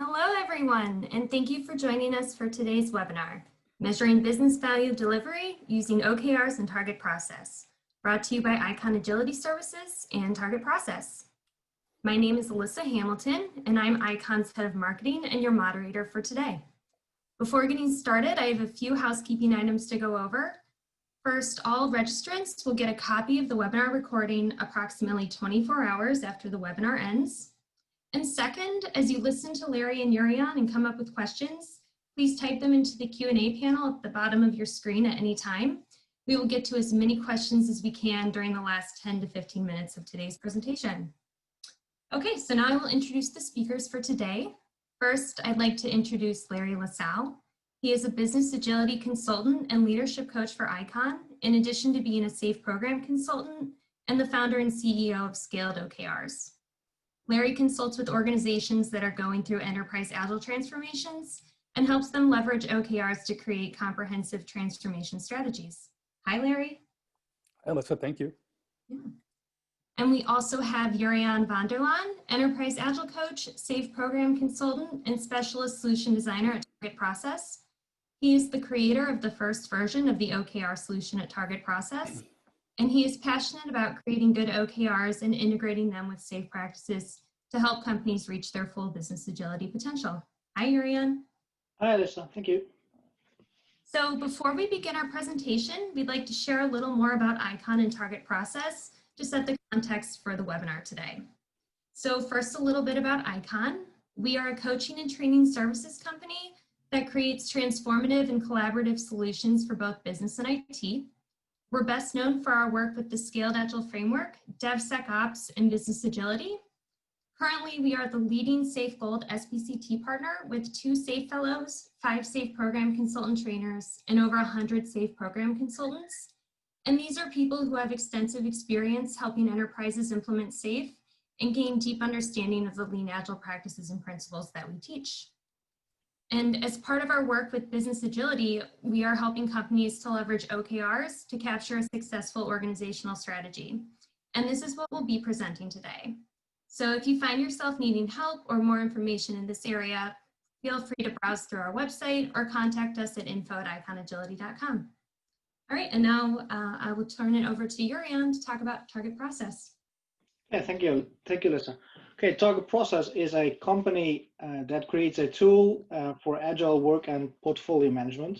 Hello, everyone, and thank you for joining us for today's webinar, Measuring Business Value Delivery Using OKRs and Targetprocess, brought to you by ICON Agility Services and Targetprocess. My name is Alyssa Hamilton, and I'm ICON's Head of Marketing and your moderator for today. Before getting started, I have a few housekeeping items to go over. First, all registrants will get a copy of the webinar recording approximately 24 hours after the webinar ends. And second, as you listen to Larry and Jurriaan and come up with questions, please type them into the Q&A panel at the bottom of your screen at any time. We will get to as many questions as we can during the last 10 to 15 minutes of today's presentation. Okay, so now I will introduce the speakers for today. First, I'd like to introduce Larry LaSalle. He is a business agility consultant and leadership coach for ICON, in addition to being a SAFE program consultant and the founder and CEO of Scaled OKRs. Larry consults with organizations that are going through enterprise agile transformations and helps them leverage OKRs to create comprehensive transformation strategies. Hi, Larry. Hi, Alyssa, thank you. Yeah. And we also have Jurriaan van der Laan, enterprise agile coach, SAFE program consultant, and specialist solution designer at Targetprocess. He is the creator of the first version of the OKR solution at Targetprocess. And he is passionate about creating good OKRs and integrating them with SAFE practices to help companies reach their full business agility potential. Hi, Jurriaan. Hi, Alyssa. Thank you. So before we begin our presentation, we'd like to share a little more about ICON and Targetprocess to set the context for the webinar today. So first, a little bit about ICON. We are a coaching and training services company that creates transformative and collaborative solutions for both business and IT. We're best known for our work with the Scaled Agile Framework, DevSecOps, and Business Agility. Currently, we are the leading SAFE Gold SBCT partner with 2 SAFE Fellows, 5 SAFE Program Consultant Trainers, and over 100 SAFE Program Consultants. And these are people who have extensive experience helping enterprises implement SAFE and gain deep understanding of the lean agile practices and principles that we teach. And as part of our work with business agility, we are helping companies to leverage OKRs to capture a successful organizational strategy. And this is what we'll be presenting today. So if you find yourself needing help or more information in this area, feel free to browse through our website or contact us at info@iconagility.com. All right, and now I will turn it over to Jurriaan to talk about Targetprocess. Yeah, thank you. Thank you, Alyssa. Okay, Targetprocess is a company that creates a tool for agile work and portfolio management.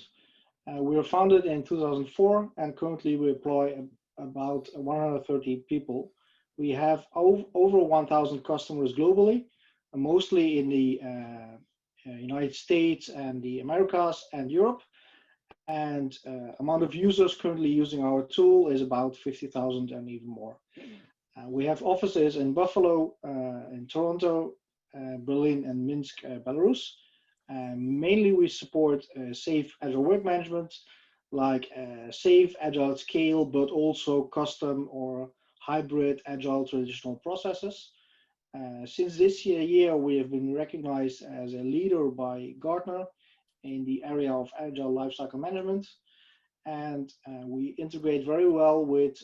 We were founded in 2004 and currently we employ about 130 people. We have over 1,000 customers globally, mostly in the United States and the Americas and Europe. And amount of users currently using our tool is about 50,000 and even more. We have offices in Buffalo, in Toronto, Berlin, and Minsk, Belarus. Mainly we support SAFE Agile Work Management, like SAFE Agile at Scale, but also custom or hybrid Agile traditional processes. Since this year, we have been recognized as a leader by Gartner in the area of Agile Lifecycle Management. And we integrate very well with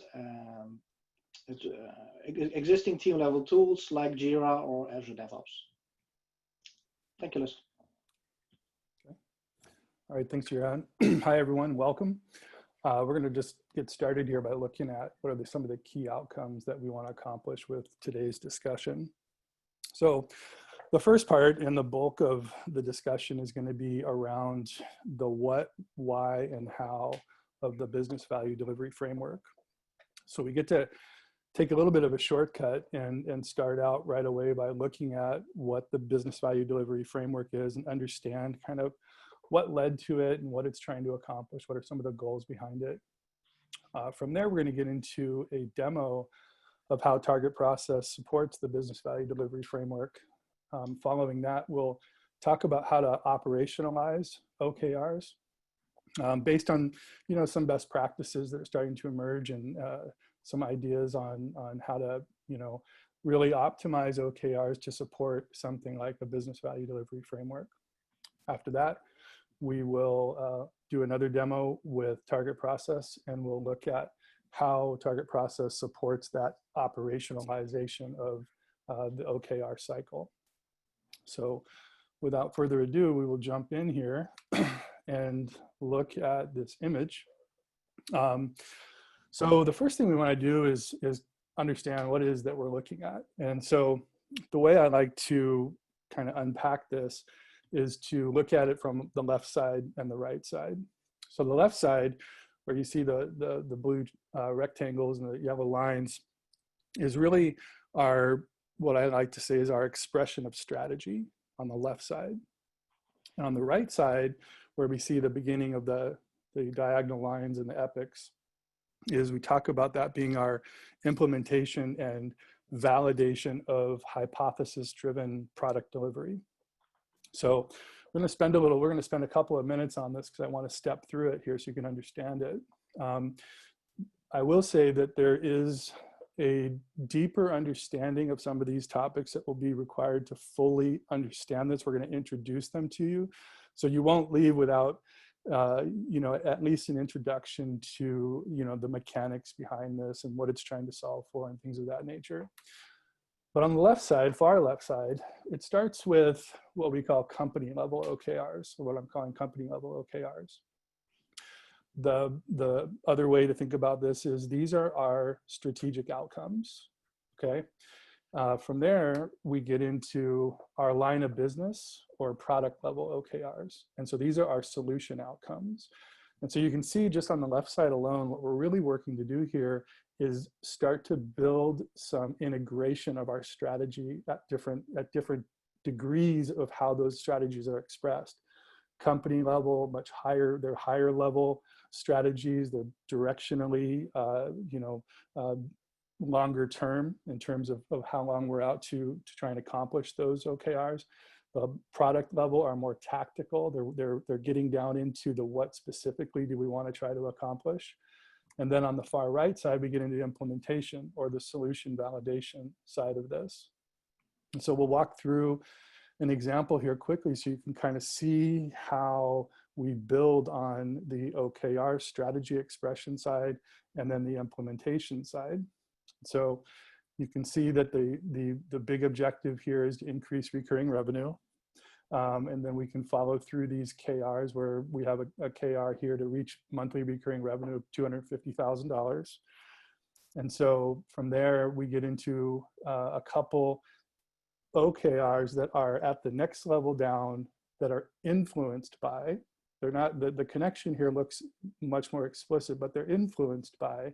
existing team level tools like Jira or Azure DevOps. Thank you, Liz. Okay. All right, thanks, Jurriaan. Hi, everyone, welcome. We're gonna just get started here by looking at what are some of the key outcomes that we wanna accomplish with today's discussion. So the first part and the bulk of the discussion is gonna be around the what, why, and how of the business value delivery framework. So we get to take a little bit of a shortcut and start out right away by looking at what the business value delivery framework is and understand kind of what led to it and what it's trying to accomplish, what are some of the goals behind it. From there, we're going to get into a demo of how Targetprocess supports the business value delivery framework. Following that, we'll talk about how to operationalize OKRs based on some best practices that are starting to emerge and some ideas on how to really optimize OKRs to support something like a business value delivery framework. After that, we will do another demo with Targetprocess, and we'll look at how Targetprocess supports that operationalization of the OKR cycle. So without further ado, we will jump in here and look at this image. So the first thing we want to do is understand what it is that we're looking at. And so the way I like to kind of unpack this is to look at it from the left side and the right side. So the left side, where you see the blue rectangles and the yellow lines, is really what I like to say is our expression of strategy on the left side. And on the right side, where we see the beginning of the diagonal lines and the epics, is we talk about that being our implementation and validation of hypothesis-driven product delivery. So we're going to spend a couple of minutes on this because I want to step through it here so you can understand it. I will say that there is a deeper understanding of some of these topics that will be required to fully understand this. We're going to introduce them to you, so you won't leave without at least an introduction to the mechanics behind this and what it's trying to solve for and things of that nature. But on the left side, far left side, it starts with what we call company level OKRs, or what I'm calling company level OKRs. The other way to think about this is these are our strategic outcomes, okay? From there, we get into our line of business or product level OKRs. And so these are our solution outcomes. And so you can see just on the left side alone, what we're really working to do here is start to build some integration of our strategy at different degrees of how those strategies are expressed. Company level, much higher, they're higher level strategies, they're directionally, longer term in terms of how long we're out to try and accomplish those OKRs. The product level are more tactical. They're getting down into the what specifically do we want to try to accomplish. And then on the far right side, we get into the implementation or the solution validation side of this. And so we'll walk through an example here quickly so you can kind of see how we build on the OKR strategy expression side and then the implementation side. So you can see that the big objective here is to increase recurring revenue. And then we can follow through these KRs where we have a KR here to reach monthly recurring revenue of $250,000. And so from there, we get into a couple OKRs that are at the next level down that are influenced by, they're not, the connection here looks much more explicit, but they're influenced by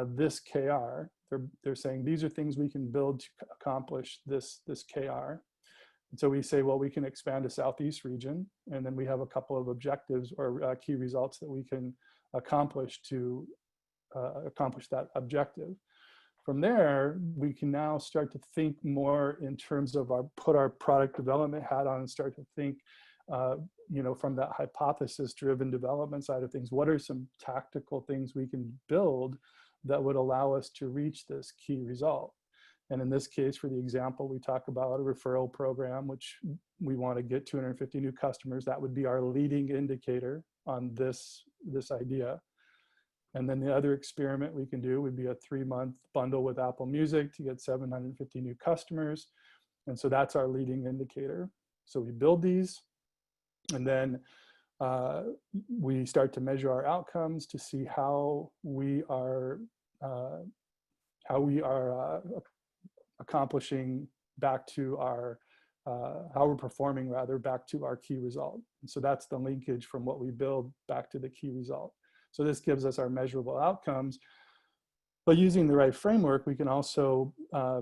this KR. They're saying these are things we can build to accomplish this KR. And so we say, well, we can expand to Southeast region, and then we have a couple of objectives or key results that we can accomplish to accomplish that objective. From there, we can now start to think more in terms of put our product development hat on and start to think, from that hypothesis-driven development side of things, what are some tactical things we can build that would allow us to reach this key result? And in this case, for the example, we talk about a referral program, which we want to get 250 new customers. That would be our leading indicator on this idea. And then the other experiment we can do would be a 3-month bundle with Apple Music to get 750 new customers. And so that's our leading indicator. So we build these, and then we start to measure our outcomes to see how we are accomplishing back to our, how we're performing rather back to our key result. And so that's the linkage from what we build back to the key result. So this gives us our measurable outcomes. But using the right framework, we can also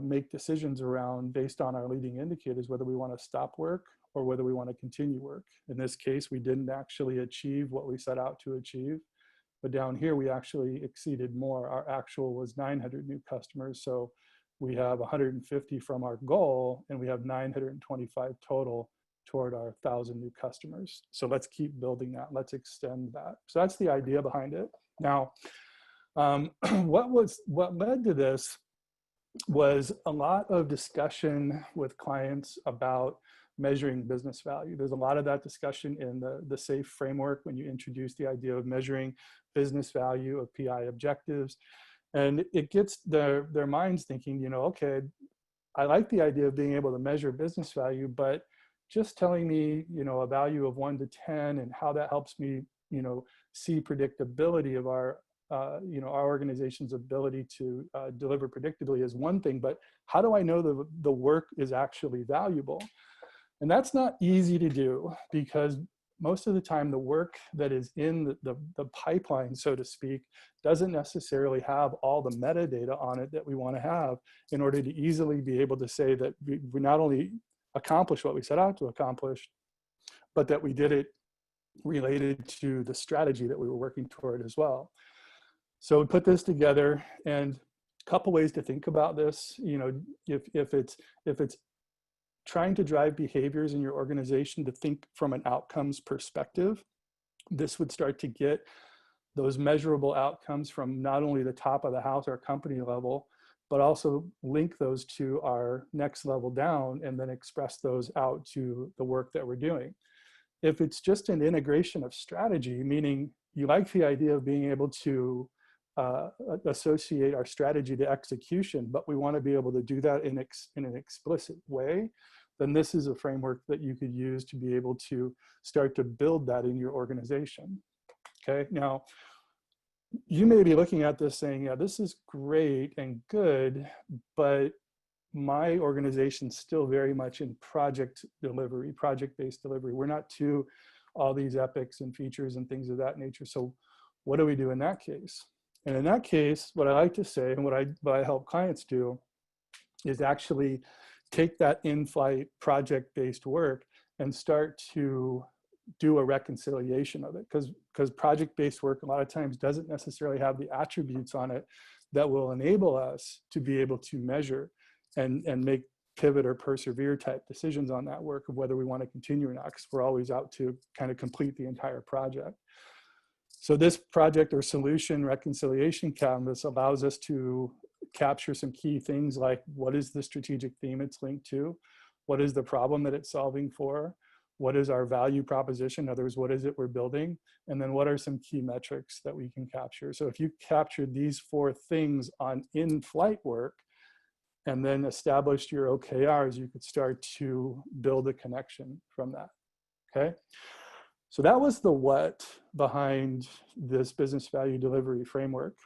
make decisions around, based on our leading indicators, whether we want to stop work or whether we want to continue work. In this case, we didn't actually achieve what we set out to achieve. But down here, we actually exceeded more. Our actual was 900 new customers. So we have 150 from our goal, and we have 925 total toward our 1,000 new customers. So let's keep building that. Let's extend that. So that's the idea behind it. Now, what led to this was a lot of discussion with clients about measuring business value. There's a lot of that discussion in the SAFE framework when you introduce the idea of measuring business value of PI objectives. And it gets their minds thinking, okay, I like the idea of being able to measure business value, but just telling me, a value of 1 to 10 and how that helps me, see predictability of our organization's ability to deliver predictably is one thing, but how do I know the work is actually valuable? And that's not easy to do, because most of the time the work that is in the pipeline, so to speak, doesn't necessarily have all the metadata on it that we want to have in order to easily be able to say that we not only accomplished what we set out to accomplish, but that we did it related to the strategy that we were working toward as well. So we put this together, and a couple ways to think about this. If it's trying to drive behaviors in your organization to think from an outcomes perspective, this would start to get those measurable outcomes from not only the top of the house, our company level, but also link those to our next level down and then express those out to the work that we're doing. If it's just an integration of strategy, meaning you like the idea of being able to associate our strategy to execution, but we want to be able to do that in an explicit way, then this is a framework that you could use to be able to start to build that in your organization. Okay, now you may be looking at this saying, yeah, this is great and good, but my organization's still very much in project delivery, project-based delivery. We're not to all these epics and features and things of that nature. So what do we do in that case? And in that case, what I like to say, and what I help clients do, is actually take that in-flight project-based work and start to do a reconciliation of it. Because project-based work a lot of times doesn't necessarily have the attributes on it that will enable us to be able to measure and make pivot or persevere type decisions on that work of whether we want to continue or not, because we're always out to kind of complete the entire project. So this project or solution reconciliation canvas allows us to capture some key things like, what is the strategic theme it's linked to? What is the problem that it's solving for? What is our value proposition? In other words, what is it we're building? And then what are some key metrics that we can capture? So if you capture these 4 things on in-flight work and then established your OKRs, you could start to build a connection from that, okay? So that was the what behind this business value delivery framework.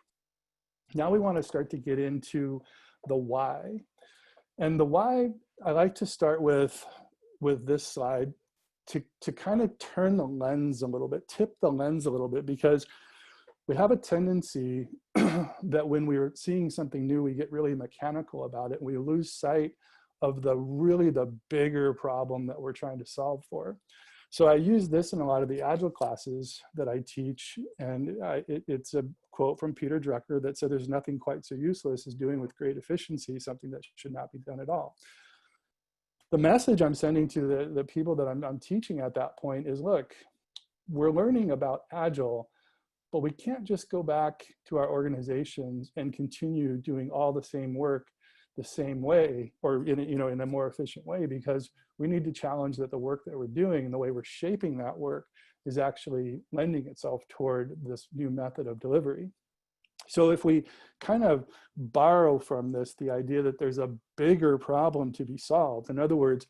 Now we want to start to get into the why. And the why, I like to start with this slide to kind of turn the lens a little bit, tip the lens a little bit, because we have a tendency that when we're seeing something new, we get really mechanical about it. We lose sight of the bigger problem that we're trying to solve for. So I use this in a lot of the Agile classes that I teach, and it's a quote from Peter Drucker that said, "There's nothing quite so useless as doing with great efficiency something that should not be done at all." The message I'm sending to the people that I'm teaching at that point is, look, we're learning about Agile, but we can't just go back to our organizations and continue doing all the same work the same way, or in a more efficient way, because we need to challenge that the work that we're doing and the way we're shaping that work is actually lending itself toward this new method of delivery. So if we kind of borrow from this the idea that there's a bigger problem to be solved, in other words,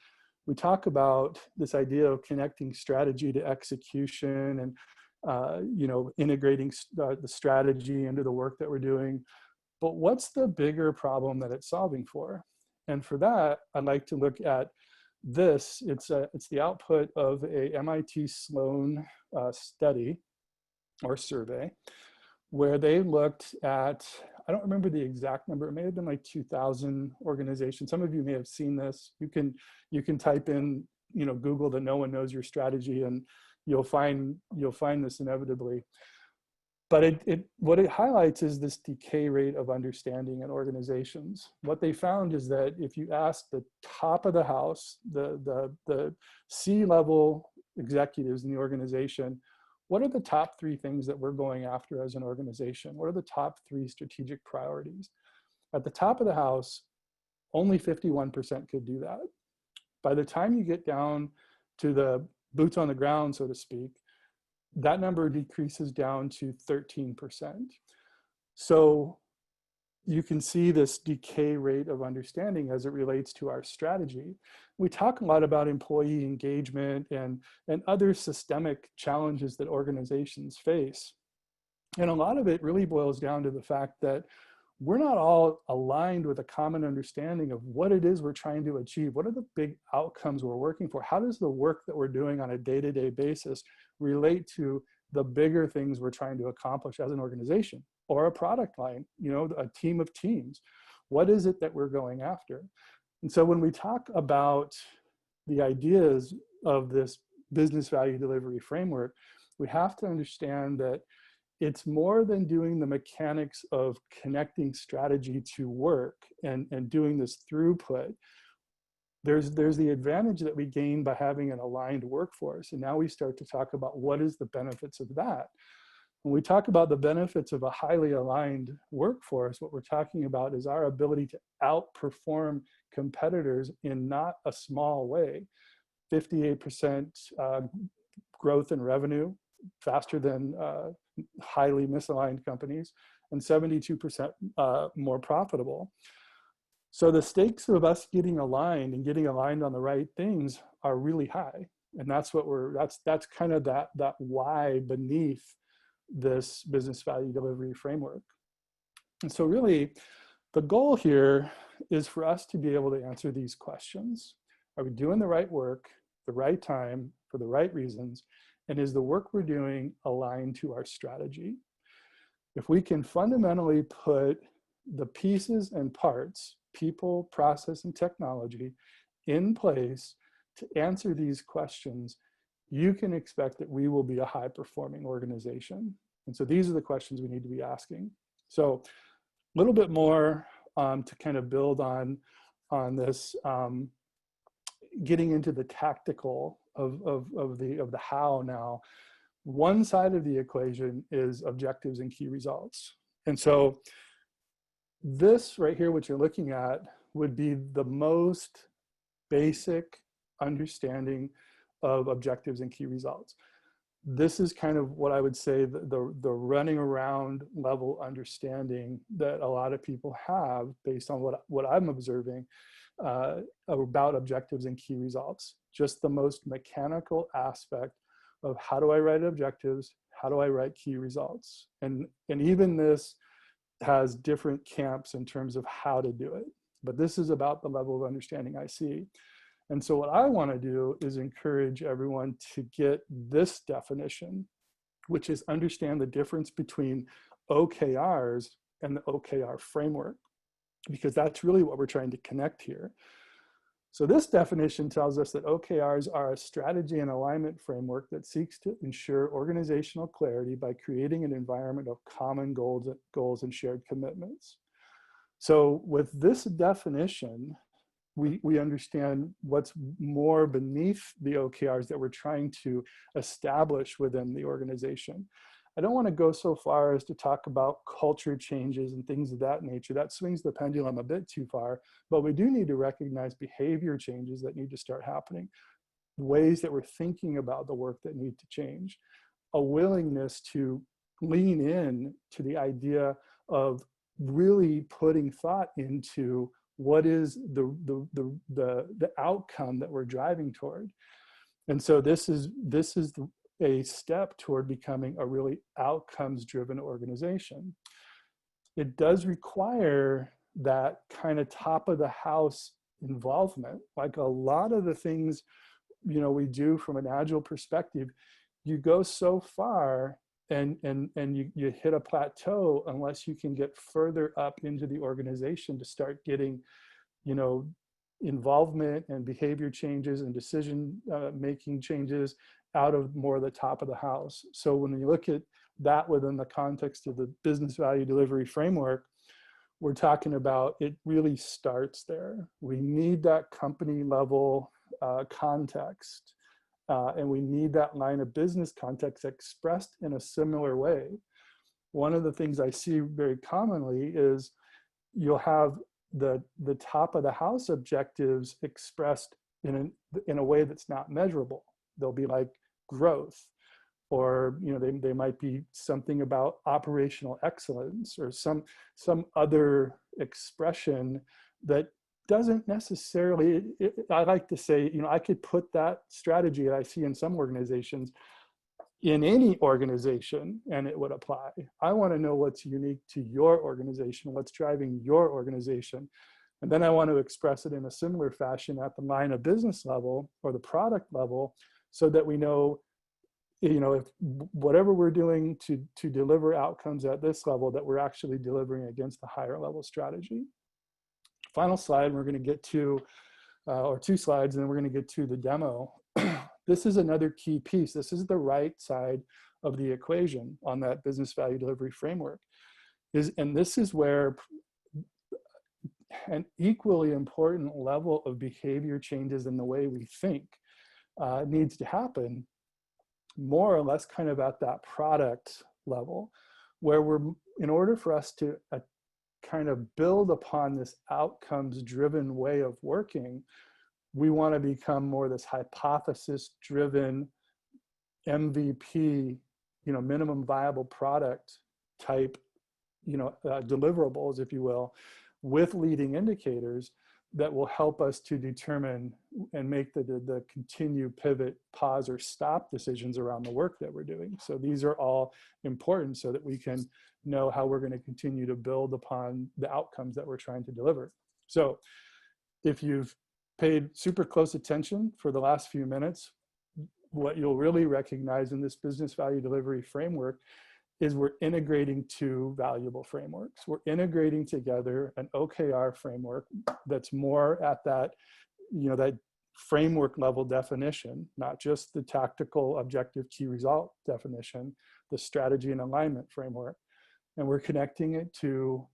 we talk about this idea of connecting strategy to execution and integrating the strategy into the work that we're doing. But what's the bigger problem that it's solving for? And for that, I'd like to look at this. It's the output of a MIT Sloan study or survey, where they looked at, I don't remember the exact number, it may have been like 2,000 organizations. Some of you may have seen this. You can type in, Google that no one knows your strategy, and you'll find this inevitably. But what it highlights is this decay rate of understanding in organizations. What they found is that if you ask the top of the house, the C-level executives in the organization, what are the top 3 things that we're going after as an organization? What are the top 3 strategic priorities? At the top of the house, only 51% could do that. By the time you get down to the boots on the ground, so to speak, that number decreases down to 13%. So you can see this decay rate of understanding as it relates to our strategy. We talk a lot about employee engagement and other systemic challenges that organizations face. And a lot of it really boils down to the fact that we're not all aligned with a common understanding of what it is we're trying to achieve. What are the big outcomes we're working for? How does the work that we're doing on a day-to-day basis relate to the bigger things we're trying to accomplish as an organization or a product line, you know, a team of teams? What is it that we're going after? And so when we talk about the ideas of this business value delivery framework, we have to understand that it's more than doing the mechanics of connecting strategy to work and doing this throughput. There's the advantage that we gain by having an aligned workforce. And now we start to talk about what is the benefits of that. When we talk about the benefits of a highly aligned workforce, what we're talking about is our ability to outperform competitors in not a small way. 58% growth in revenue, faster than highly misaligned companies, and 72% more profitable. So the stakes of us getting aligned and getting aligned on the right things are really high. And that's what that's kind of that why beneath this business value delivery framework. And so really the goal here is for us to be able to answer these questions. Are we doing the right work, the right time, for the right reasons? And is the work we're doing aligned to our strategy? If we can fundamentally put the pieces and parts, people, process, and technology in place to answer these questions, you can expect that we will be a high-performing organization. And so these are the questions we need to be asking. So a little bit more to kind of build on this, getting into the tactical of the how now. One side of the equation is objectives and key results. And so this right here, what you're looking at, would be the most basic understanding of objectives and key results. This is kind of what I would say the running around level understanding that a lot of people have based on what I'm observing about objectives and key results. Just the most mechanical aspect of how do I write objectives, how do I write key results? And even this has different camps in terms of how to do it. But this is about the level of understanding I see. And so what I want to do is encourage everyone to get this definition, which is understand the difference between OKRs and the OKR framework, because that's really what we're trying to connect here. So this definition tells us that OKRs are a strategy and alignment framework that seeks to ensure organizational clarity by creating an environment of common goals and shared commitments. So with this definition, we understand what's more beneath the OKRs that we're trying to establish within the organization. I don't want to go so far as to talk about culture changes and things of that nature. That swings the pendulum a bit too far, but we do need to recognize behavior changes that need to start happening, ways that we're thinking about the work that need to change, a willingness to lean in to the idea of really putting thought into what is the outcome that we're driving toward. And so this is a step toward becoming a really outcomes-driven organization. It does require that kind of top of the house involvement. Like a lot of the things, you know, we do from an agile perspective, you go so far and you hit a plateau unless you can get further up into the organization to start getting, you know, involvement and behavior changes and decision making changes out of more of the top of the house. So when you look at that within the context of the business value delivery framework, we're talking about it really starts there. We need that company level context, and we need that line of business context expressed in a similar way. One of the things I see very commonly is you'll have the top of the house objectives expressed in a way that's not measurable. They'll be like growth, or they might be something about operational excellence or some other expression that doesn't necessarily, I like to say, I could put that strategy that I see in some organizations in any organization and it would apply. I want to know what's unique to your organization, what's driving your organization. And then I want to express it in a similar fashion at the line of business level or the product level, so that we know, if whatever we're doing to deliver outcomes at this level, that we're actually delivering against the higher level strategy. Final slide, we're going to get to, or 2 slides, and then we're going to get to the demo. This is another key piece. This is the right side of the equation on that business value delivery framework. And this is where an equally important level of behavior changes in the way we think needs to happen, more or less kind of at that product level, where in order for us to kind of build upon this outcomes driven way of working, we want to become more this hypothesis driven MVP, minimum viable product type, deliverables, if you will, with leading indicators that will help us to determine and make the continued pivot, pause, or stop decisions around the work that we're doing. So these are all important so that we can know how we're going to continue to build upon the outcomes that we're trying to deliver. So if you've paid super close attention for the last few minutes, what you'll really recognize in this business value delivery framework is we're integrating 2 valuable frameworks. We're integrating together an OKR framework that's more at that, that framework level definition, not just the tactical objective key result definition, the strategy and alignment framework. And we're connecting it to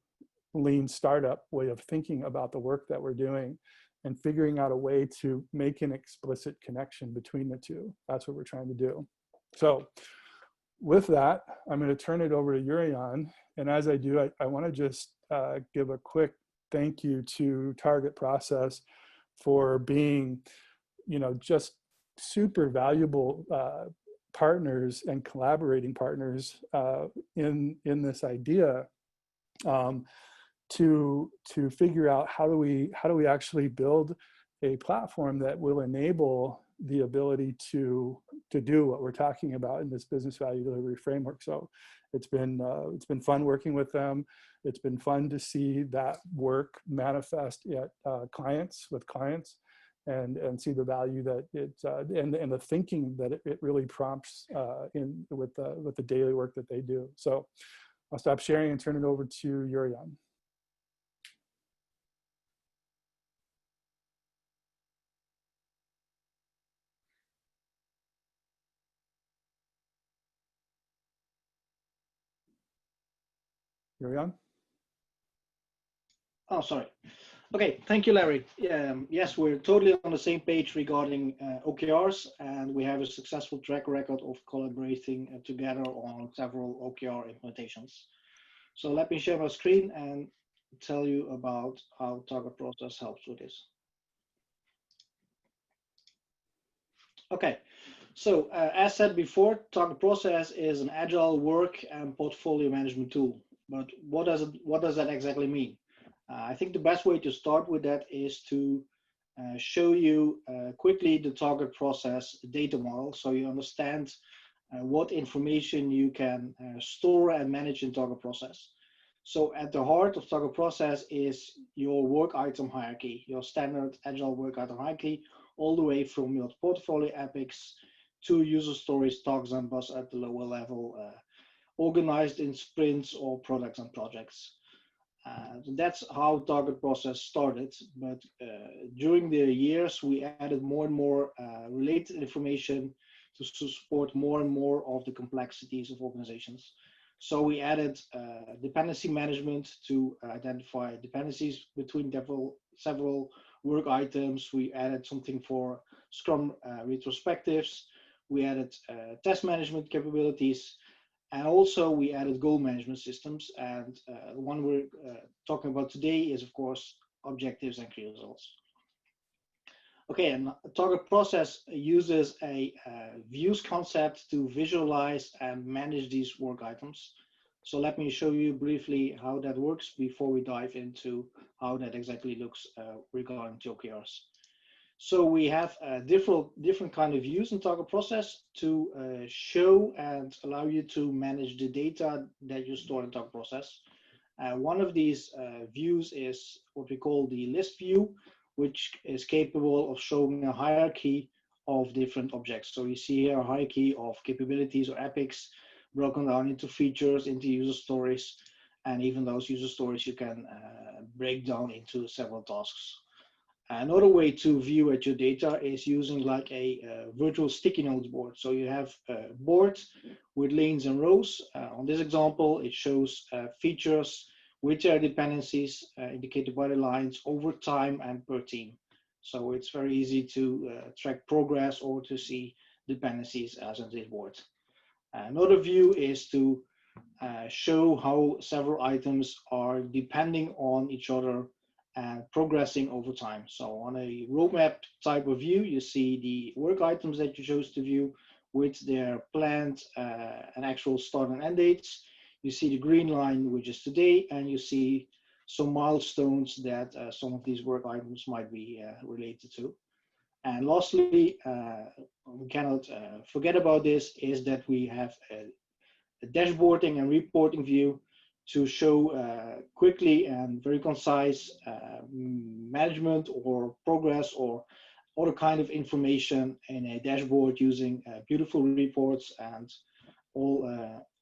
lean startup way of thinking about the work that we're doing and figuring out a way to make an explicit connection between the 2. That's what we're trying to do. So with that, I'm going to turn it over to Jurriaan. And as I do, I want to just give a quick thank you to Targetprocess for being, just super valuable partners and collaborating partners in this idea to figure out how do we actually build a platform that will enable the ability to do what we're talking about in this business value delivery framework. So it's been fun working with them. It's been fun to see that work manifest at clients, and see the value that it and the thinking that it really prompts with the daily work that they do. So I'll stop sharing and turn it over to Jurriaan. Jurriaan? Oh, sorry. Okay, thank you, Larry. Yes, we're totally on the same page regarding OKRs, and we have a successful track record of collaborating together on several OKR implementations. So let me share my screen and tell you about how Targetprocess helps with this. Okay, so as said before, Targetprocess is an agile work and portfolio management tool. But what does that exactly mean? I think the best way to start with that is to show you quickly the Targetprocess data model, so you understand what information you can store and manage in Targetprocess. So at the heart of Targetprocess is your work item hierarchy, your standard agile work item hierarchy, all the way from your portfolio epics to user stories, talks, and bus at the lower level, organized in sprints or products and projects. That's how Targetprocess started, but during the years we added more and more related information to support more and more of the complexities of organizations. So we added dependency management to identify dependencies between several work items. We added something for Scrum retrospectives. We added test management capabilities. And also we added goal management systems, and the one we're talking about today is, of course, objectives and key results. Okay, and target process uses a views concept to visualize and manage these work items. So let me show you briefly how that works before we dive into how that exactly looks regarding to OKRs. So we have different kind of views in target process to show and allow you to manage the data that you store in target process. One of these views is what we call the list view, which is capable of showing a hierarchy of different objects. So you see here a hierarchy of capabilities or epics broken down into features, into user stories, and even those user stories you can break down into several tasks. Another way to view at your data is using like a virtual sticky notes board. So you have a board with lanes and rows. On this example, it shows features with their dependencies indicated by the lines over time and per team. So it's very easy to track progress or to see dependencies as in this board. Another view is to show how several items are depending on each other and progressing over time. So on a roadmap type of view, you see the work items that you chose to view with their planned and actual start and end dates. You see the green line, which is today, and you see some milestones that some of these work items might be related to. And lastly, we cannot forget about this, is that we have a dashboarding and reporting view to show quickly and very concise management or progress or other kind of information in a dashboard using beautiful reports and all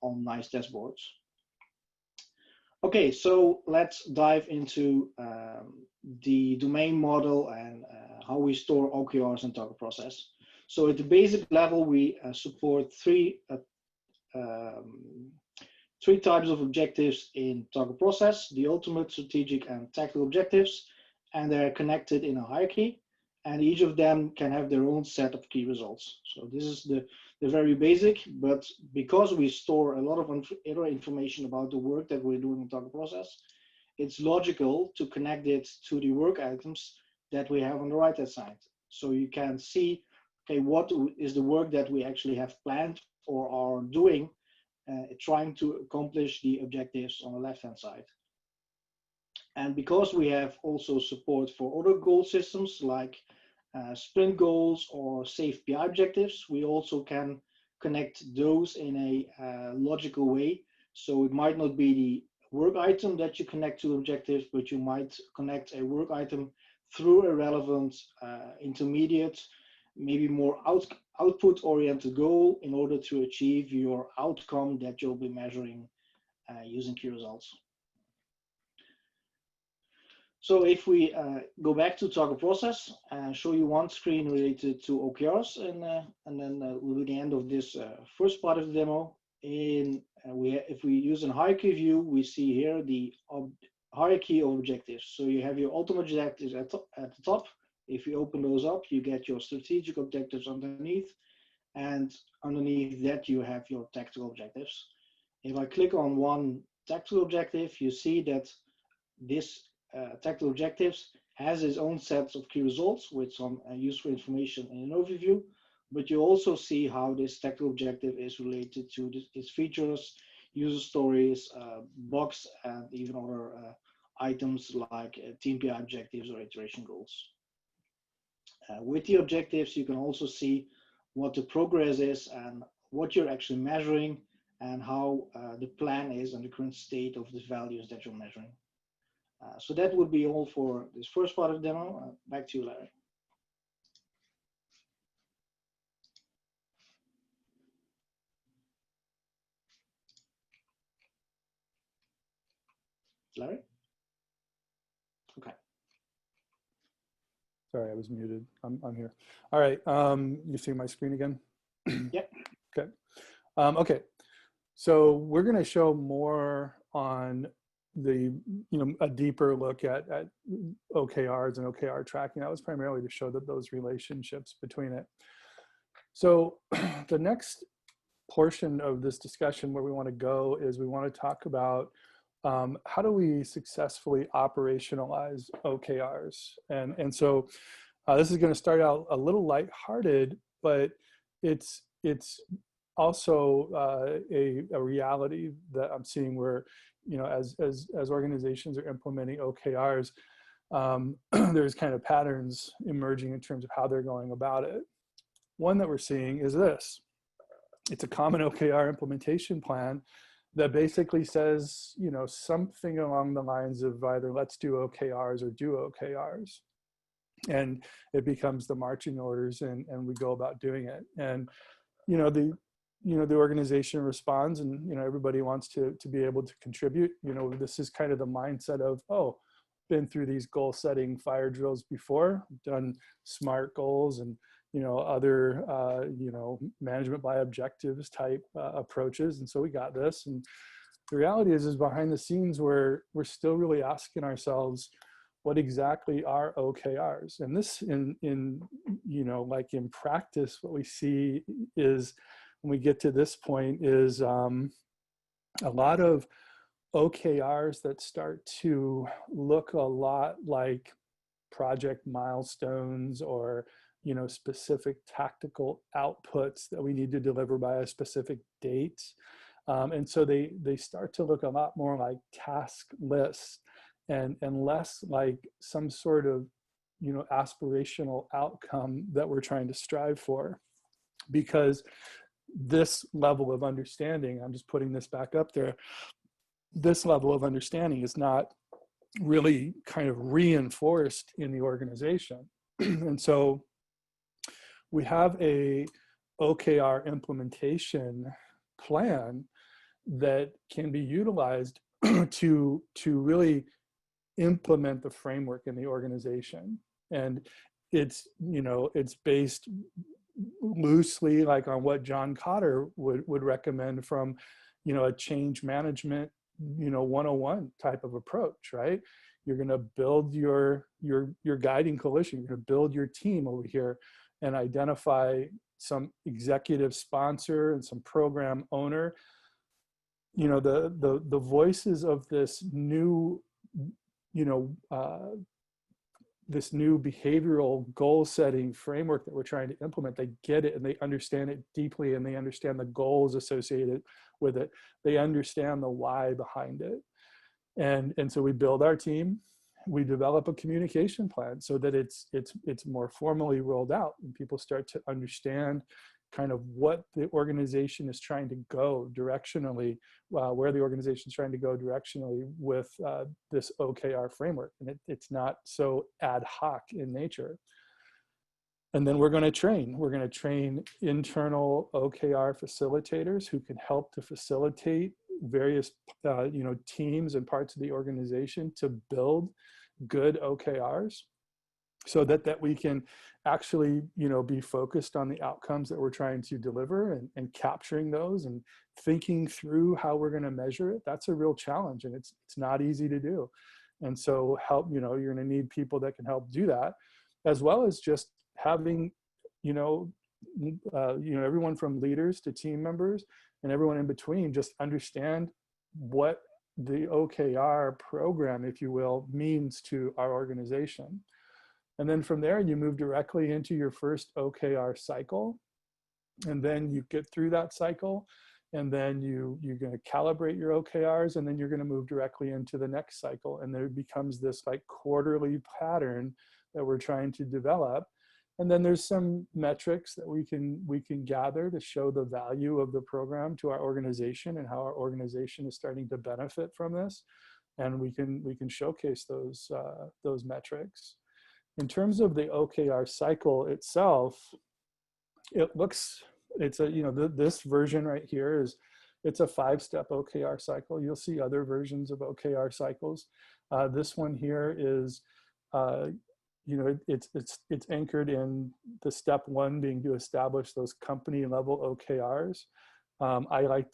on nice dashboards. Okay, so let's dive into the domain model and how we store OKRs in target process. So at the basic level, we support three types of objectives in target process: the ultimate, strategic, and tactical objectives, and they're connected in a hierarchy, and each of them can have their own set of key results. So this is the very basic, but because we store a lot of other information about the work that we're doing in target process, it's logical to connect it to the work items that we have on the right hand side. So you can see, okay, what is the work that we actually have planned or are doing, trying to accomplish the objectives on the left-hand side. And because we have also support for other goal systems like sprint goals or safe PI objectives, we also can connect those in a logical way. So it might not be the work item that you connect to objectives, but you might connect a work item through a relevant intermediate, maybe more output-oriented goal in order to achieve your outcome that you'll be measuring using key results. So if we go back to target process and show you one screen related to OKRs, and then we'll be the end of this first part of the demo. If we use a hierarchy view, we see here the hierarchy of objectives. So you have your ultimate objectives at the top. If you open those up, you get your strategic objectives underneath, and underneath that you have your tactical objectives. If I click on one tactical objective, you see that this tactical objectives has its own sets of key results with some useful information in an overview, but you also see how this tactical objective is related to its features, user stories, bugs, and even other items like team PI objectives or iteration goals. With the objectives, you can also see what the progress is and what you're actually measuring and how the plan is and the current state of the values that you're measuring. So that would be all for this first part of the demo. Back to you, Larry. Larry? Okay. Sorry, I was muted. I'm here. All right. You see my screen again? Yep. Okay. Okay. So we're going to show more on the, a deeper look at OKRs and OKR tracking. That was primarily to show that those relationships between it. So the next portion of this discussion where we want to go is we want to talk about how do we successfully operationalize OKRs? And so This is going to start out a little lighthearted, but it's also a reality that I'm seeing where, as organizations are implementing OKRs, there's kind of patterns emerging in terms of how they're going about it. One that we're seeing is this. It's a common OKR implementation plan that basically says, something along the lines of either let's do OKRs or do OKRs. And it becomes the marching orders, and we go about doing it. And, the organization responds, and, everybody wants to be able to contribute. This is kind of the mindset of, oh, been through these goal setting fire drills before, done SMART goals and, other, management by objectives type approaches. And so we got this. And the reality is behind the scenes, we're still really asking ourselves, what exactly are OKRs? And this in practice, what we see is when we get to this point is a lot of OKRs that start to look a lot like project milestones or, specific tactical outputs that we need to deliver by a specific date. And so they start to look a lot more like task lists and less like some sort of, aspirational outcome that we're trying to strive for. Because this level of understanding, I'm just putting this back up there, this level of understanding is not really kind of reinforced in the organization. And so we have a OKR implementation plan that can be utilized to really implement the framework in the organization. And it's based loosely like on what John Cotter would recommend from, a change management, 101 type of approach, right? You're going to build your guiding coalition. You're going to build your team over here and identify some executive sponsor and some program owner. The voices of this new, this new behavioral goal setting framework that we're trying to implement, they get it and they understand it deeply, and they understand the goals associated with it. They understand the why behind it. And so we build our team, we develop a communication plan so that it's more formally rolled out, and people start to understand kind of what the organization is trying to go directionally, where the organization is trying to go directionally with this OKR framework. And it's not so ad hoc in nature. And then we're going to train internal OKR facilitators who can help to facilitate various teams and parts of the organization to build good OKRs, so that we can actually be focused on the outcomes that we're trying to deliver, and capturing those and thinking through how we're going to measure it. That's a real challenge, and it's not easy to do. And so you're going to need people that can help do that, as well as just having everyone from leaders to team members and everyone in between just understand what the OKR program, if you will, means to our organization. And then from there, you move directly into your first OKR cycle. And then you get through that cycle, and then you're going to calibrate your OKRs, and then you're going to move directly into the next cycle. And there becomes this like quarterly pattern that we're trying to develop. And then there's some metrics that we can gather to show the value of the program to our organization and how our organization is starting to benefit from this. And we can showcase those metrics. In terms of the OKR cycle itself, this version right here it's a 5-step OKR cycle. You'll see other versions of OKR cycles. This one here is, it's anchored in the step 1 being to establish those company level OKRs. I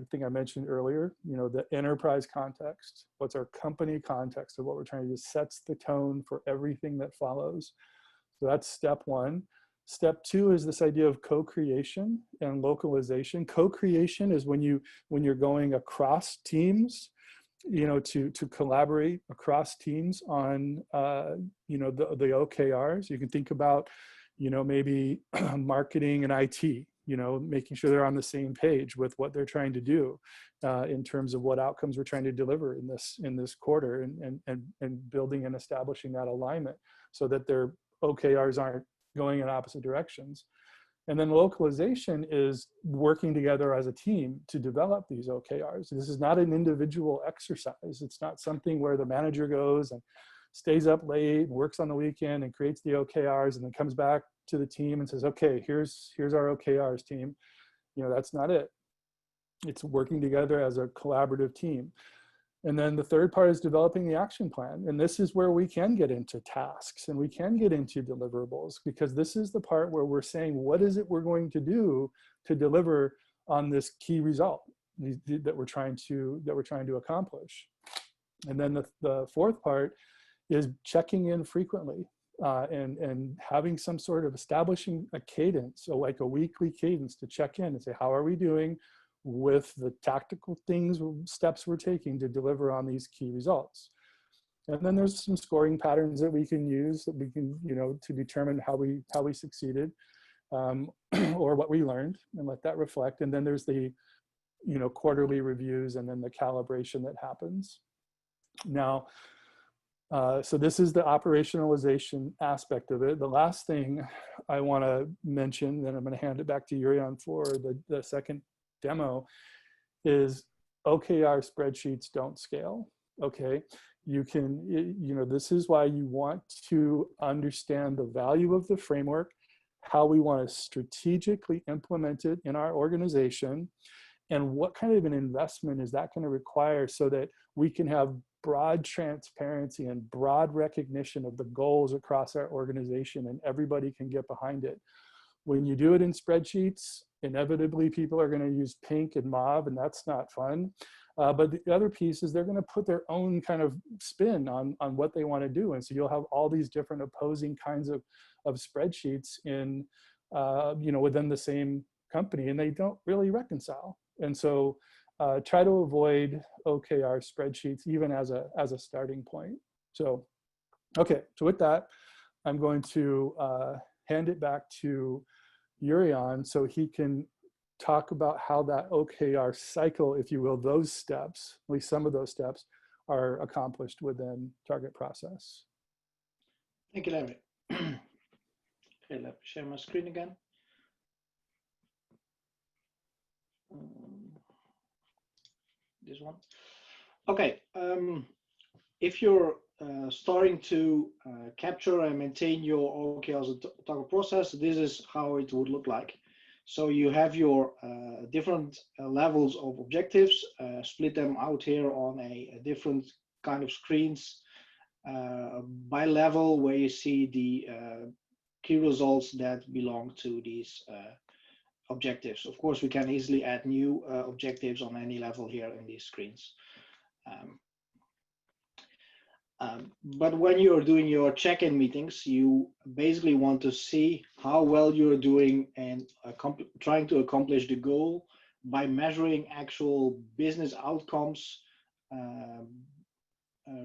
think I mentioned earlier, the enterprise context. What's our company context of what we're trying to do sets the tone for everything that follows. So that's step 1. Step 2 is this idea of co-creation and localization. Co-creation is when you're going across teams to collaborate across teams on, the OKRs. You can think about, maybe marketing and IT, making sure they're on the same page with what they're trying to do in terms of what outcomes we're trying to deliver in this quarter, and building and establishing that alignment so that their OKRs aren't going in opposite directions. And then localization is working together as a team to develop these OKRs. This is not an individual exercise. It's not something where the manager goes and stays up late and works on the weekend and creates the OKRs and then comes back to the team and says, okay, here's our OKRs, team. That's not it. It's working together as a collaborative team. And then the third part is developing the action plan. And this is where we can get into tasks and we can get into deliverables, because this is the part where we're saying, what is it we're going to do to deliver on this key result that we're trying to accomplish. And then the fourth part is checking in frequently and having some sort of establishing a cadence, so like a weekly cadence to check in and say, how are we doing with the tactical steps we're taking to deliver on these key results. And then there's some scoring patterns that we can use that we can, to determine how we succeeded or what we learned, and let that reflect. And then there's the, quarterly reviews, and then the calibration that happens. Now, so this is the operationalization aspect of it. The last thing I want to mention, then I'm going to hand it back to Jurriaan for the second demo, is OKR spreadsheets don't scale. Okay, you can, this is why you want to understand the value of the framework, how we want to strategically implement it in our organization, and what kind of an investment is that going to require so that we can have broad transparency and broad recognition of the goals across our organization and everybody can get behind it. When you do it in spreadsheets, inevitably people are going to use pink and mauve, and that's not fun. But the other piece is they're going to put their own kind of spin on what they want to do. And so you'll have all these different opposing kinds of spreadsheets in, within the same company, and they don't really reconcile. And so try to avoid OKR spreadsheets even as a starting point. So, okay, so with that, I'm going to hand it back to Jurriaan so he can talk about how that OKR cycle, if you will, those steps, at least some of those steps, are accomplished within Targetprocess. Thank you, Larry. Okay, let me share my screen again. This one. Okay, if you're starting to capture and maintain your OKRs in Targetprocess, this is how it would look like. So you have your different levels of objectives, split them out here on a different kind of screens by level, where you see the key results that belong to these objectives. Of course, we can easily add new objectives on any level here in these screens. But when you're doing your check-in meetings, you basically want to see how well you're doing and trying to accomplish the goal by measuring actual business outcomes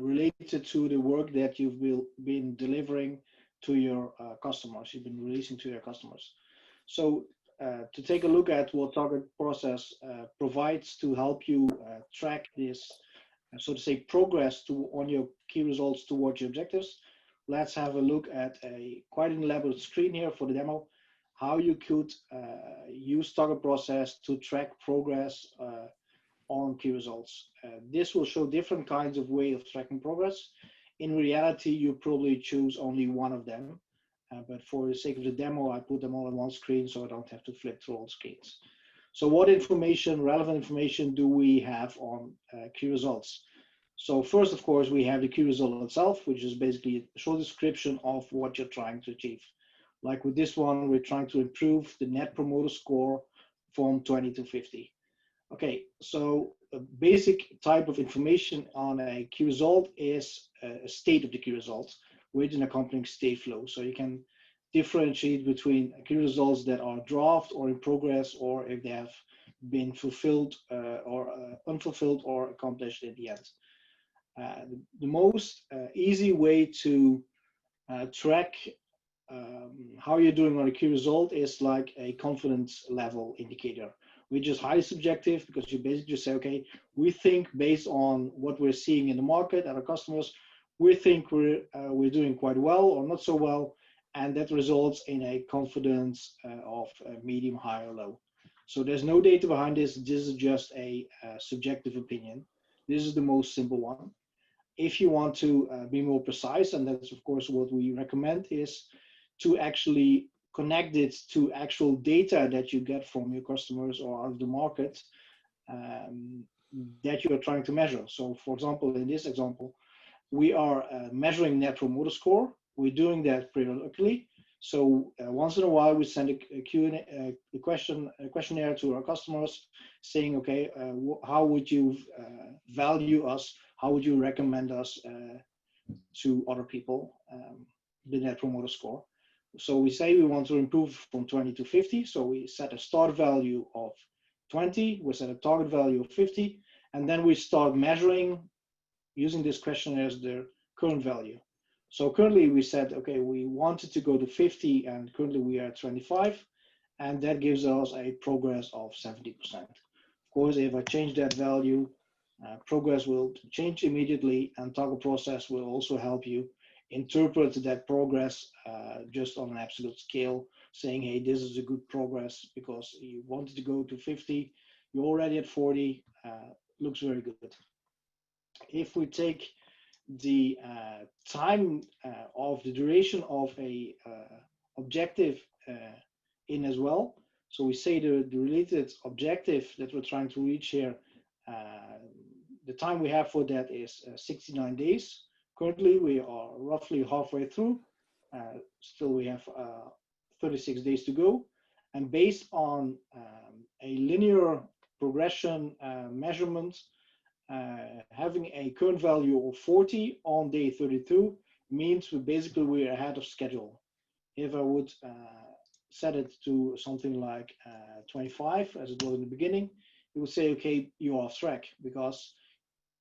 related to the work that you've been delivering to your customers, you've been releasing to your customers. So to take a look at what Targetprocess provides to help you track this, so to say, progress on your key results towards your objectives, let's have a look at a quite an elaborate screen here for the demo, how you could use Targetprocess to track progress on key results. This will show different kinds of way of tracking progress. In reality, you probably choose only one of them, but for the sake of the demo, I put them all on one screen so I don't have to flip through all screens. So what information, relevant information, do we have on key results? So first, of course, we have the key result itself, which is basically a short description of what you're trying to achieve. Like with this one, we're trying to improve the Net Promoter Score from 20 to 50. Okay, so a basic type of information on a key result is a state of the key result with an accompanying state flow. So you can differentiate between key results that are draft or in progress, or if they have been fulfilled or unfulfilled or accomplished at the end. The most easy way to track how you're doing on a key result is like a confidence level indicator, which is highly subjective because you basically just say, okay, we think based on what we're seeing in the market and our customers, we think we're doing quite well or not so well, and that results in a confidence of medium, high, or low. So there's no data behind this. This is just a subjective opinion. This is the most simple one. If you want to be more precise, and that's of course what we recommend, is to actually connect it to actual data that you get from your customers or out of the market that you are trying to measure. So for example, in this example, we are measuring Net Promoter Score. We're doing that periodically. So once in a while, we send a questionnaire to our customers saying, okay, how would you value us? How would you recommend us to other people, the Net Promoter Score? So we say we want to improve from 20 to 50. So we set a start value of 20, we set a target value of 50, and then we start measuring using this questionnaire as their current value. So currently we said, okay, we wanted to go to 50 and currently we are at 25, and that gives us a progress of 70%. Of course, if I change that value, progress will change immediately, and Targetprocess will also help you interpret that progress just on an absolute scale, saying, hey, this is a good progress because you wanted to go to 50, you're already at 40, looks very good. If we take the time of the duration of a objective in as well, so we say the related objective that we're trying to reach here, the time we have for that is 69 days. Currently, we are roughly halfway through. Still, we have 36 days to go. And based on a linear progression measurement, having a current value of 40 on day 32 means we're ahead of schedule. If I would set it to something like 25, as it was in the beginning, it would say, okay, you're off track, because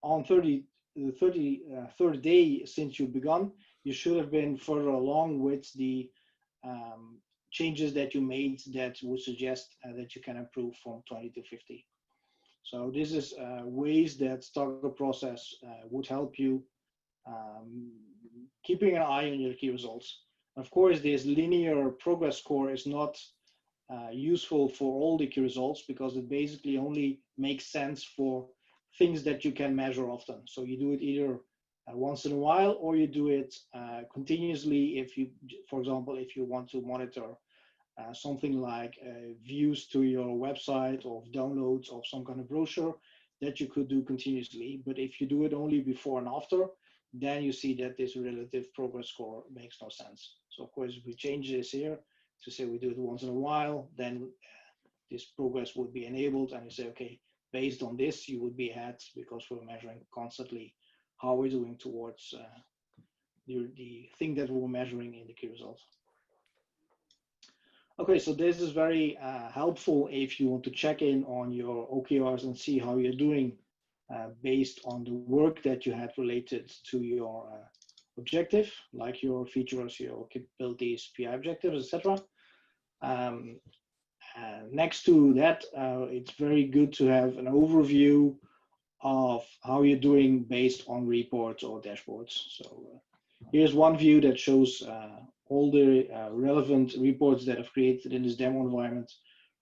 on the 33rd day since you've begun, you should have been further along with the changes that you made that would suggest that you can improve from 20 to 50. So this is ways that Targetprocess would help you keeping an eye on your key results. Of course, this linear progress score is not useful for all the key results because it basically only makes sense for things that you can measure often. So you do it either once in a while or you do it continuously. If you, for example, if you want to monitor something like views to your website or downloads of some kind of brochure, that you could do continuously. But if you do it only before and after, then you see that this relative progress score makes no sense. So of course, if we change this here to say we do it once in a while, then this progress would be enabled, and you say, okay, based on this, you would be ahead because we're measuring constantly how we're doing towards the thing that we're measuring in the key results. Okay, so this is very helpful if you want to check in on your OKRs and see how you're doing based on the work that you had related to your objective, like your features, your capabilities, PI objectives, etc. Next to that, it's very good to have an overview of how you're doing based on reports or dashboards. So here's one view that shows all the relevant reports that I've created in this demo environment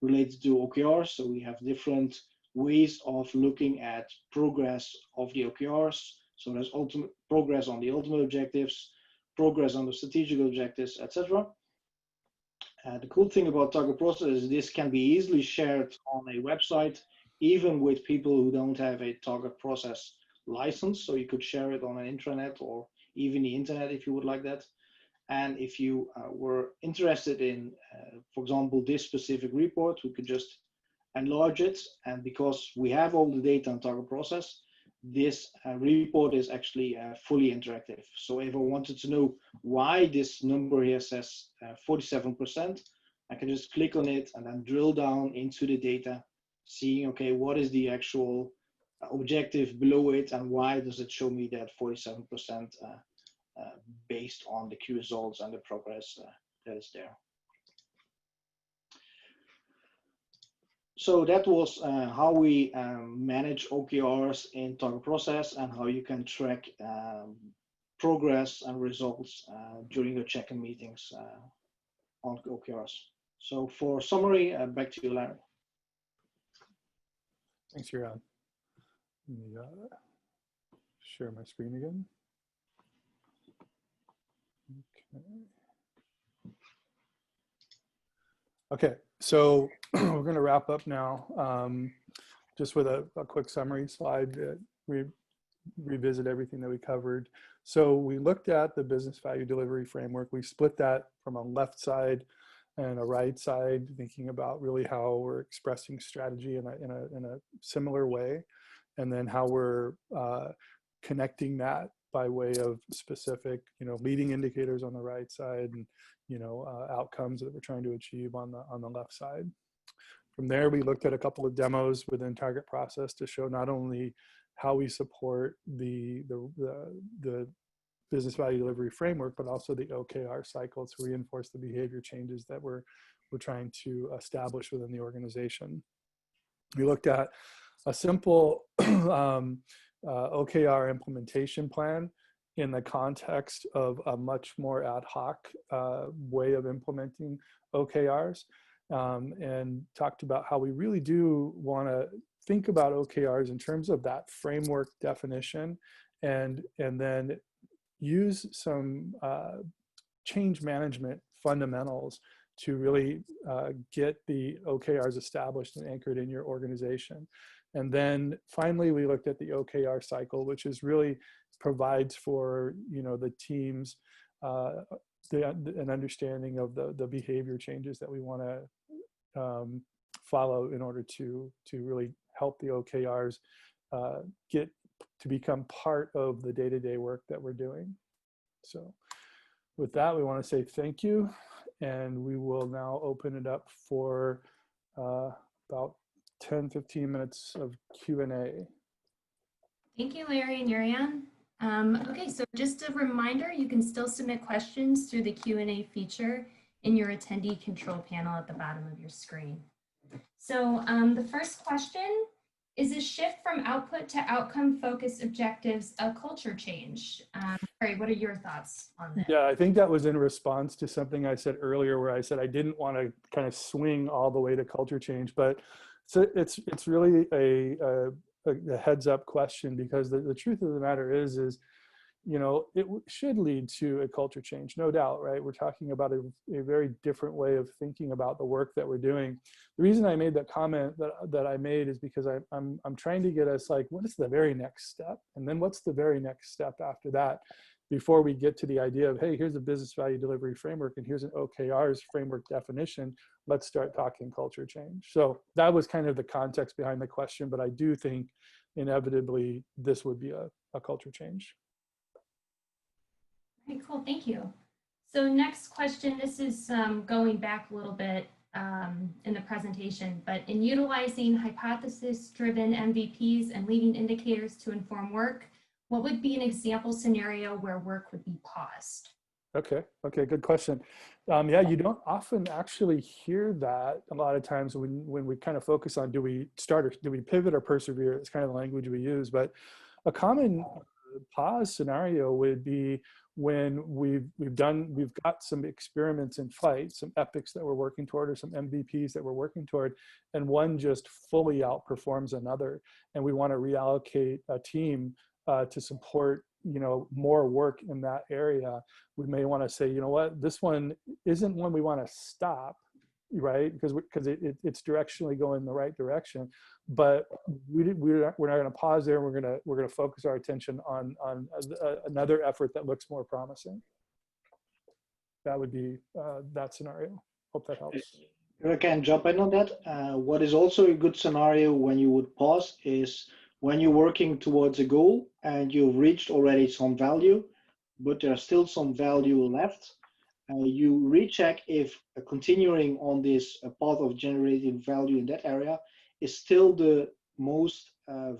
related to OKRs. So we have different ways of looking at progress of the OKRs. So there's ultimate progress on the ultimate objectives, progress on the strategic objectives, etc. The cool thing about Targetprocess is this can be easily shared on a website, even with people who don't have a Targetprocess license. So you could share it on an intranet or even the internet if you would like that. And if you were interested in, for example, this specific report, we could just enlarge it. And because we have all the data on Targetprocess, this report is actually fully interactive. So if I wanted to know why this number here says 47%, I can just click on it and then drill down into the data, seeing, okay, what is the actual objective below it, and why does it show me that 47% based on the key results and the progress that is there. So that was how we manage OKRs in Targetprocess, and how you can track progress and results during your check-in meetings on OKRs. So for summary, back to you, Larry. Thanks, Jurriaan. Let me share my screen again. Okay, so we're going to wrap up now, just with a quick summary slide that we revisit everything that we covered. So we looked at the business value delivery framework. We split that from a left side and a right side, thinking about really how we're expressing strategy in a similar way, and then how we're connecting that by way of specific, leading indicators on the right side, and outcomes that we're trying to achieve on the left side. From there, we looked at a couple of demos within Targetprocess to show not only how we support the business value delivery framework, but also the OKR cycle to reinforce the behavior changes that we're trying to establish within the organization. We looked at a simple OKR implementation plan in the context of a much more ad hoc way of implementing OKRs, and talked about how we really do want to think about OKRs in terms of that framework definition, and then use some change management fundamentals to really get the OKRs established and anchored in your organization. And then finally, we looked at the OKR cycle, which is really provides for the teams an understanding of the behavior changes that we want to follow in order to really help the OKRs get to become part of the day-to-day work that we're doing. So with that, we want to say thank you, and we will now open it up for about 10-15 minutes of Q&A. Thank you, Larry and Jurriaan. Okay, so just a reminder, you can still submit questions through the Q&A feature in your attendee control panel at the bottom of your screen. So the first question is a shift from output to outcome focused objectives a culture change? Barry, what are your thoughts on that? Yeah, I think that was in response to something I said earlier, where I said I didn't want to kind of swing all the way to culture change, but so it's really a heads up question, because the truth of the matter is it should lead to a culture change, no doubt, right? We're talking about a very different way of thinking about the work that we're doing. The reason I made that comment that I made is because I'm trying to get us like, what is the very next step? And then what's the very next step after that, before we get to the idea of, hey, here's a business value delivery framework and here's an OKRs framework definition. Let's start talking culture change. So that was kind of the context behind the question, but I do think inevitably this would be a culture change. Okay, cool, thank you. So next question, this is going back a little bit in the presentation, but in utilizing hypothesis-driven MVPs and leading indicators to inform work, what would be an example scenario where work would be paused? Okay, good question. Yeah, you don't often actually hear that a lot of times when we kind of focus on do we start or do we pivot or persevere? It's kind of the language we use, but a common pause scenario would be when we've got some experiments in flight, some epics that we're working toward, or some MVPs that we're working toward, and one just fully outperforms another, and we want to reallocate a team to support more work in that area. We may want to say, you know what, this one isn't one we want to stop, right? Because it's directionally going in the right direction, but we're not going to pause there. We're going to focus our attention on another effort that looks more promising. That would be that scenario. Hope that helps. If I can jump in on that, what is also a good scenario when you would pause is when you're working towards a goal and you've reached already some value, but there's still some value left. You recheck if continuing on this path of generating value in that area is still the most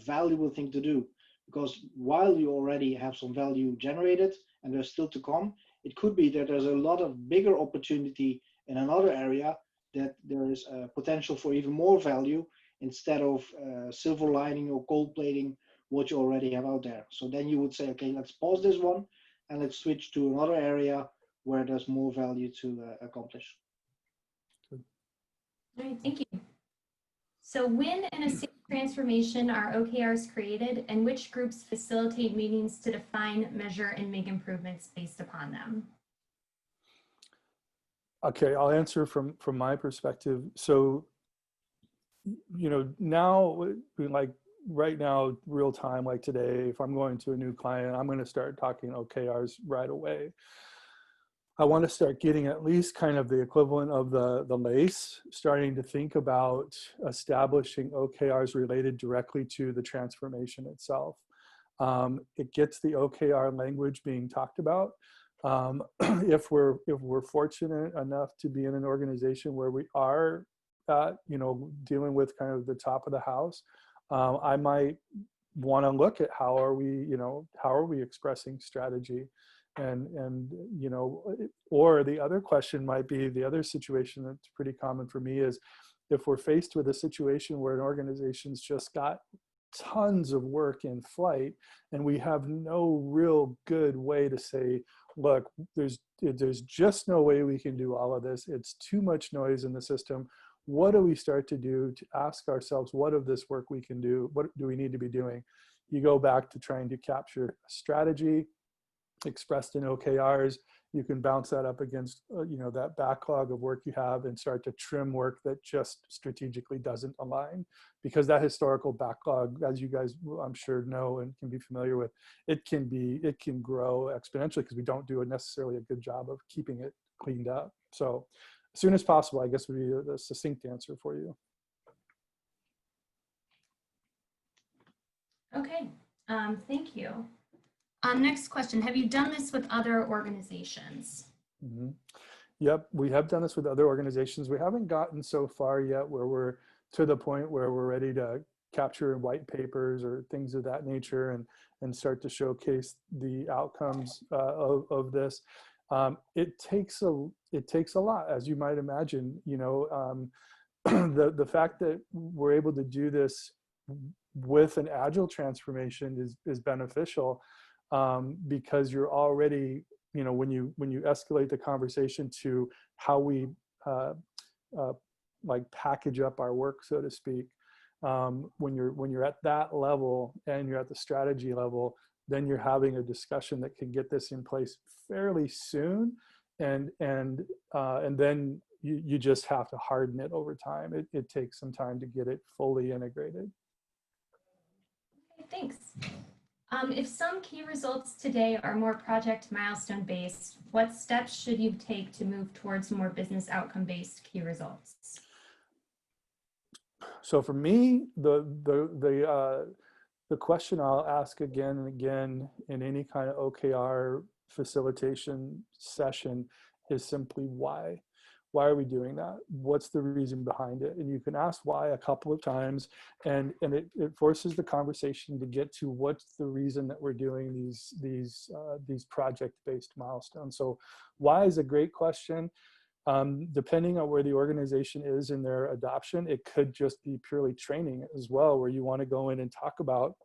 valuable thing to do. Because while you already have some value generated and there's still to come, it could be that there's a lot of bigger opportunity in another area, that there is potential for even more value, instead of silver lining or gold plating what you already have out there. So then you would say, okay, let's pause this one and let's switch to another area where there's more value to accomplish. All right, thank you. So when in a sales transformation are OKRs created, and which groups facilitate meetings to define, measure, and make improvements based upon them? Okay, I'll answer from my perspective. So, you know, now, like right now, real time, like today, if I'm going to a new client, I'm going to start talking OKRs right away. I want to start getting at least kind of the equivalent of the LACE, starting to think about establishing OKRs related directly to the transformation itself. It gets the OKR language being talked about. If we're fortunate enough to be in an organization where we are, you know, dealing with kind of the top of the house, I might want to look at how are we expressing strategy. And you know, or the other question might be, the other situation that's pretty common for me is, if we're faced with a situation where an organization's just got tons of work in flight and we have no real good way to say, look, there's just no way we can do all of this. It's too much noise in the system. What do we start to do to ask ourselves, what of this work we can do? What do we need to be doing? You go back to trying to capture strategy expressed in OKRs. You can bounce that up against you know, that backlog of work you have, and start to trim work that just strategically doesn't align, because that historical backlog, as you guys I'm sure know and can be familiar with, it can grow exponentially because we don't do necessarily a good job of keeping it cleaned up. So as soon as possible, I guess, would be the succinct answer for you. Okay, thank you. Next question, have you done this with other organizations? Mm-hmm. Yep, we have done this with other organizations. We haven't gotten so far yet where we're to the point where we're ready to capture white papers or things of that nature and start to showcase the outcomes of this. It takes a lot, as you might imagine. You know, the fact that we're able to do this with an agile transformation is beneficial. Because you're already, you know, when you escalate the conversation to how we like package up our work, so to speak, when you're at that level and you're at the strategy level, then you're having a discussion that can get this in place fairly soon, and then you just have to harden it over time. It takes some time to get it fully integrated. Okay, thanks. If some key results today are more project milestone based, what steps should you take to move towards more business outcome based key results? So for me, the question I'll ask again and again in any kind of OKR facilitation session is simply why. Why are we doing that? What's the reason behind it? And you can ask why a couple of times, and it forces the conversation to get to what's the reason that we're doing these project-based milestones. So why is a great question. Depending on where the organization is in their adoption, it could just be purely training as well, where you want to go in and talk about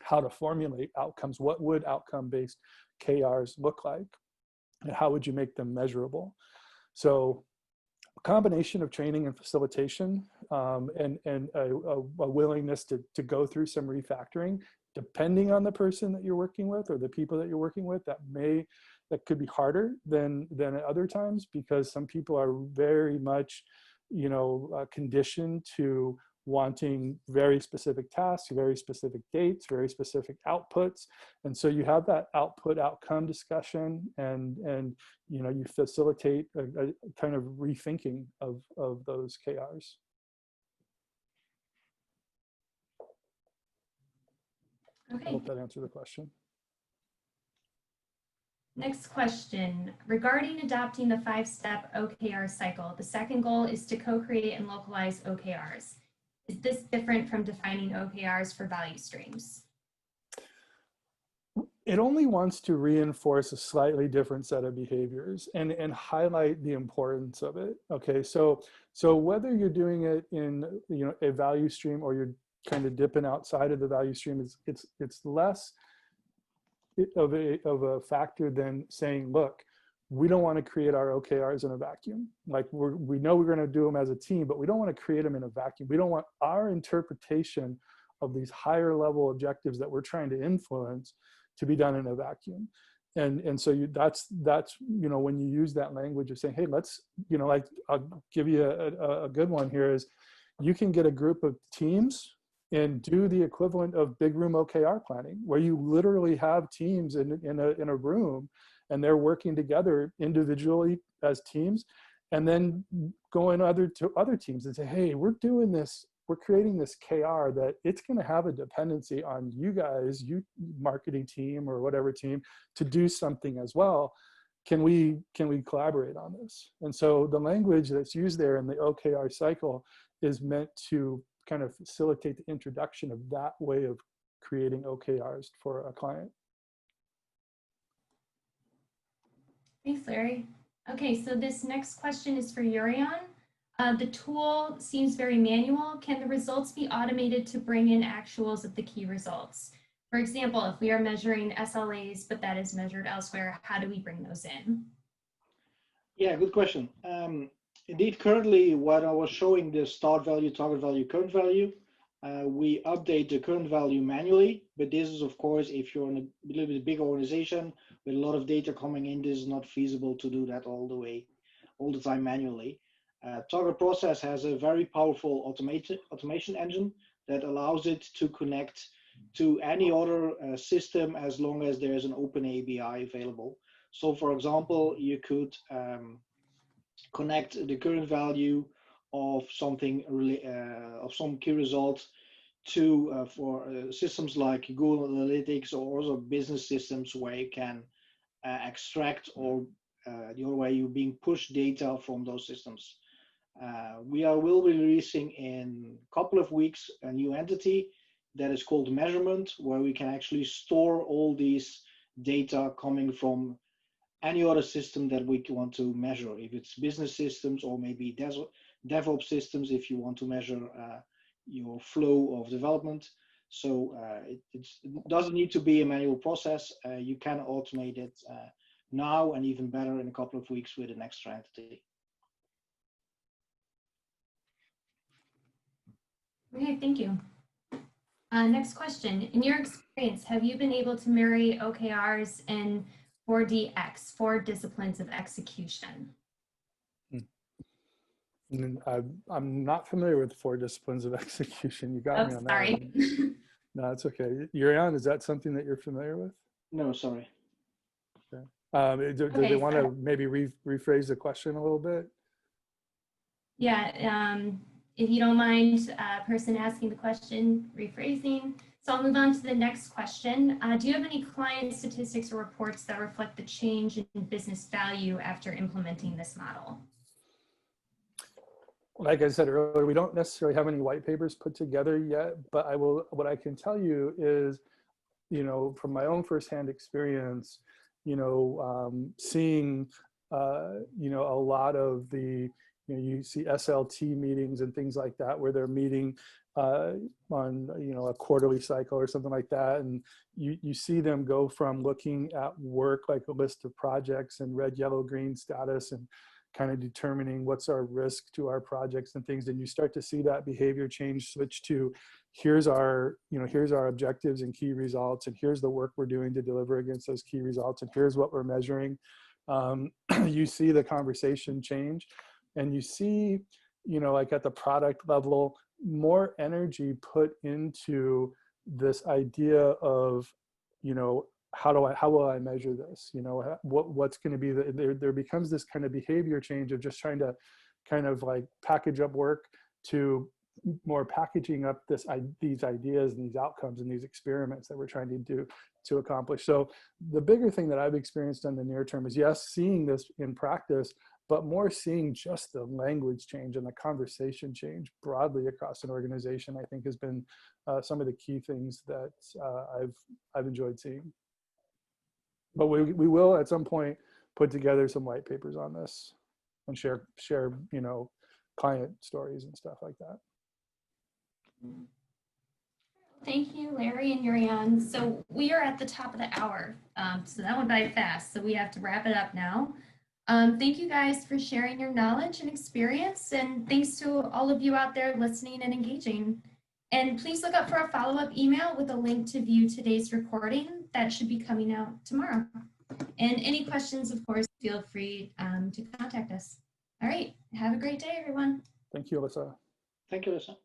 how to formulate outcomes. What would outcome-based KRs look like? And how would you make them measurable? So a combination of training and facilitation, and a willingness to go through some refactoring, depending on the person that you're working with or the people that you're working with, that could be harder than at other times, because some people are very much, you know, conditioned to wanting very specific tasks, very specific dates, very specific outputs. And so you have that output outcome discussion, and you know, you facilitate a kind of rethinking of those KRs. Okay. I hope that answered the question. Next question, regarding adopting the 5-step OKR cycle, the second goal is to co-create and localize OKRs. Is this different from defining OKRs for value streams? It only wants to reinforce a slightly different set of behaviors and highlight the importance of it. Okay, so whether you're doing it in a value stream or you're kind of dipping outside of the value stream, it's less of a factor than saying, look, we don't want to create our OKRs in a vacuum. Like we know we're going to do them as a team, but we don't want to create them in a vacuum. We don't want our interpretation of these higher level objectives that we're trying to influence to be done in a vacuum. And so that's when you use that language of saying, hey, let's, like I'll give you a good one here is you can get a group of teams and do the equivalent of big room OKR planning, where you literally have teams in a room and they're working together individually as teams, and then going to other teams and say, hey, we're doing this, we're creating this KR that it's going to have a dependency on you guys, you marketing team or whatever team, to do something as well. Can we collaborate on this? And so the language that's used there in the OKR cycle is meant to kind of facilitate the introduction of that way of creating OKRs for a client. Thanks, Larry. Okay, so this next question is for Jurriaan. The tool seems very manual. Can the results be automated to bring in actuals of the key results? For example, if we are measuring SLAs, but that is measured elsewhere, how do we bring those in? Yeah, good question. Indeed, currently, what I was showing, the start value, target value, current value, we update the current value manually, but this is, of course, if you're in a little bit bigger organization with a lot of data coming in, this is not feasible to do that all the time manually. Targetprocess has a very powerful automation engine that allows it to connect to any other system as long as there is an open API available. So, for example, you could connect the current value of something of some key result to for systems like Google Analytics or also business systems where you can extract or the other way you're being pushed data from those systems. Will be releasing in a couple of weeks a new entity that is called measurement, where we can actually store all these data coming from any other system that we want to measure, if it's business systems or maybe DevOps systems, if you want to measure your flow of development. So it doesn't need to be a manual process. You can automate it now, and even better in a couple of weeks with an extra entity. Okay, thank you. Next question. In your experience, have you been able to marry OKRs and 4DX, 4 disciplines of execution? I'm not familiar with the 4 disciplines of execution. You got me on that. Sorry. No, it's okay. Jurriaan, is that something that you're familiar with? No, sorry. Okay. Do they want to maybe rephrase the question a little bit? Yeah, if you don't mind, person asking the question, rephrasing. So I'll move on to the next question. Do you have any client statistics or reports that reflect the change in business value after implementing this model? Like I said earlier, we don't necessarily have any white papers put together yet, but what I can tell you is, from my own firsthand experience, seeing, a lot of the, you see SLT meetings and things like that, where they're meeting on, a quarterly cycle or something like that. And you see them go from looking at work like a list of projects and red, yellow, green status and kind of determining what's our risk to our projects and things. And you start to see that behavior change switch to here's our objectives and key results, and here's the work we're doing to deliver against those key results, and here's what we're measuring. You see the conversation change, and you see, like at the product level, more energy put into this idea of, how will I measure this? What's going to be there becomes this kind of behavior change of just trying to kind of like package up work to more packaging up these ideas and these outcomes and these experiments that we're trying to do to accomplish. So the bigger thing that I've experienced in the near term is, yes, seeing this in practice, but more seeing just the language change and the conversation change broadly across an organization, I think has been some of the key things that I've enjoyed seeing. But we will at some point put together some white papers on this and share, you know, client stories and stuff like that. Thank you, Larry and Jurriaan. So we are at the top of the hour. So that went by fast. So we have to wrap it up now. Thank you guys for sharing your knowledge and experience. And thanks to all of you out there listening and engaging. And please look up for a follow-up email with a link to view today's recording. That should be coming out tomorrow. And any questions, of course, feel free to contact us. All right. Have a great day, everyone. Thank you, Alyssa. Thank you, Lisa.